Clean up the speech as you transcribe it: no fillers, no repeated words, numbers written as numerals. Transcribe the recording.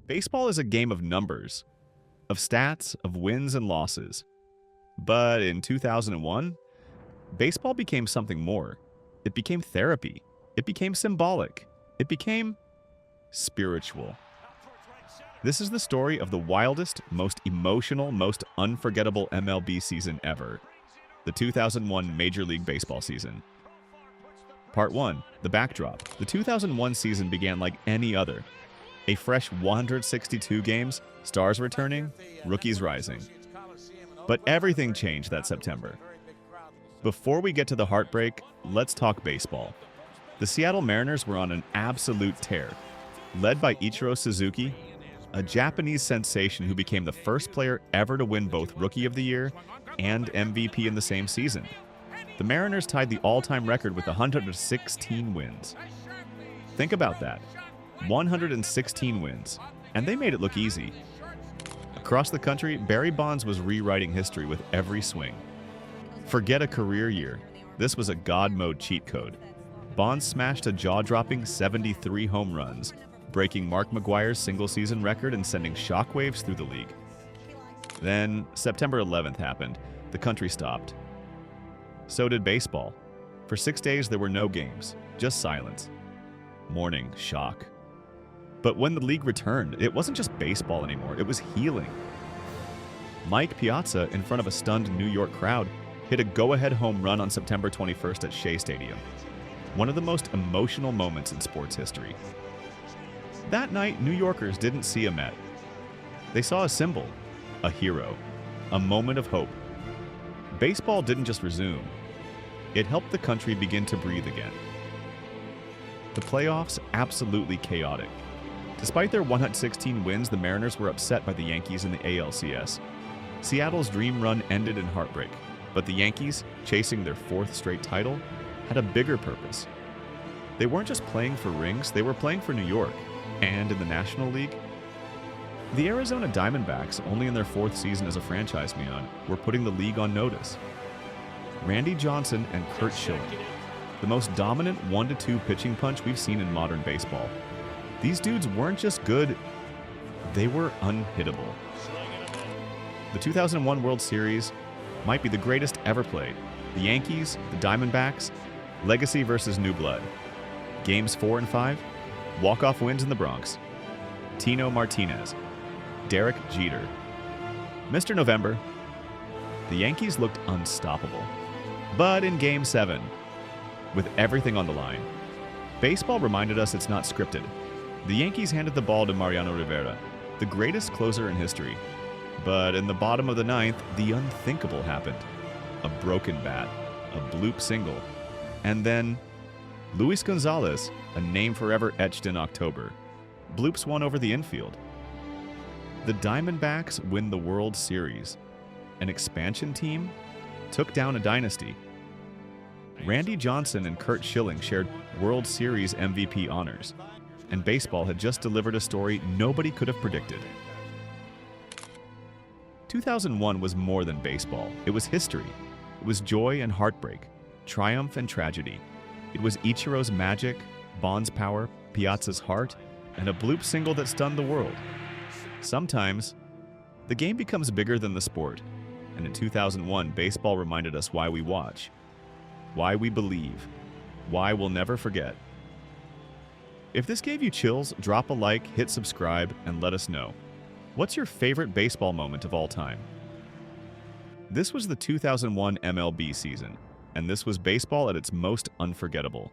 Baseball is a game of numbers, of stats, of wins and losses. But in 2001, baseball became something more. It became therapy. It became symbolic. It became spiritual. This is the story of the wildest, most emotional, most unforgettable MLB season ever, the 2001 Major League Baseball season. Part 1, the backdrop. The 2001 season began like any other. A fresh 162 games, stars returning, rookies rising. But everything changed that September. Before we get to the heartbreak, let's talk baseball. The Seattle Mariners were on an absolute tear, led by Ichiro Suzuki, a Japanese sensation who became the first player ever to win both Rookie of the Year and MVP in the same season. The Mariners tied the all-time record with 116 wins. Think about that. 116 wins, and they made it look easy. Across the country, Barry Bonds was rewriting history with every swing. Forget a career year. This was a God mode cheat code. Bonds smashed a jaw-dropping 73 home runs, breaking Mark McGwire's single-season record and sending shockwaves through the league. Then, September 11th happened. The country stopped. So did baseball. For 6 days, there were no games, just silence. Mourning, shock. But when the league returned, it wasn't just baseball anymore, it was healing. Mike Piazza, in front of a stunned New York crowd, hit a go-ahead home run on September 21st at Shea Stadium. One of the most emotional moments in sports history. That night, New Yorkers didn't see a Met. They saw a symbol, a hero, a moment of hope. Baseball didn't just resume. It helped the country begin to breathe again. The playoffs, absolutely chaotic. Despite their 116 wins, the Mariners were upset by the Yankees in the ALCS. Seattle's dream run ended in heartbreak, but the Yankees, chasing their 4th straight title, had a bigger purpose. They weren't just playing for rings, they were playing for New York. And in the National League, the Arizona Diamondbacks, only in their 4th season as a franchise beyond, were putting the league on notice. Randy Johnson and Curt Schilling, the most dominant 1-2 pitching punch we've seen in modern baseball. These dudes weren't just good, they were unhittable. The 2001 World Series might be the greatest ever played. The Yankees, the Diamondbacks, legacy versus new blood. Games 4 and 5, walk-off wins in the Bronx. Tino Martinez, Derek Jeter. Mr. November, the Yankees looked unstoppable. But in Game 7, with everything on the line, baseball reminded us it's not scripted. The Yankees handed the ball to Mariano Rivera, the greatest closer in history. But in the bottom of the 9th, the unthinkable happened. A broken bat, a bloop single, and then Luis Gonzalez, a name forever etched in October, bloops one over the infield. The Diamondbacks win the World Series. An expansion team took down a dynasty. Randy Johnson and Curt Schilling shared World Series MVP honors, and baseball had just delivered a story nobody could have predicted. 2001 was more than baseball. It was history. It was joy and heartbreak, triumph and tragedy. It was Ichiro's magic, Bonds' power, Piazza's heart, and a bloop single that stunned the world. Sometimes, the game becomes bigger than the sport, and in 2001, baseball reminded us why we watch, why we believe, why we'll never forget. If this gave you chills, drop a like, hit subscribe, and let us know. What's your favorite baseball moment of all time? This was the 2001 MLB season, and this was baseball at its most unforgettable.